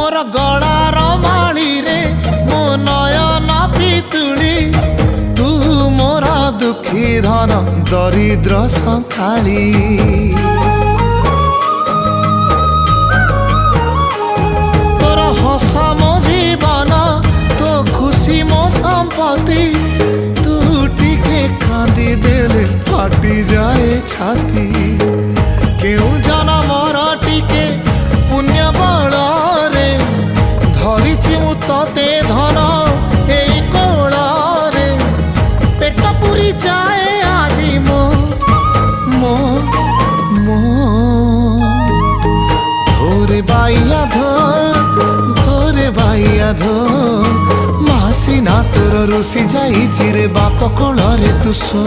मोर गलार माली रे मो नयन पितुली तू मोर दुखी धन दरिद्र संखाली तोर हस मो जीवन तो खुशी मो संपत्ति तू टिके कांदी देले फाटी जाए छाती केउ जनमर टिके पुण्य बल रे धरिछि मु तते धन एई कोल रे पेट पुरी जाए आजी मो मो मो धोरे बाइया धो मासी ना तोर रुसी जाई रे बाप कोल रे तू सो।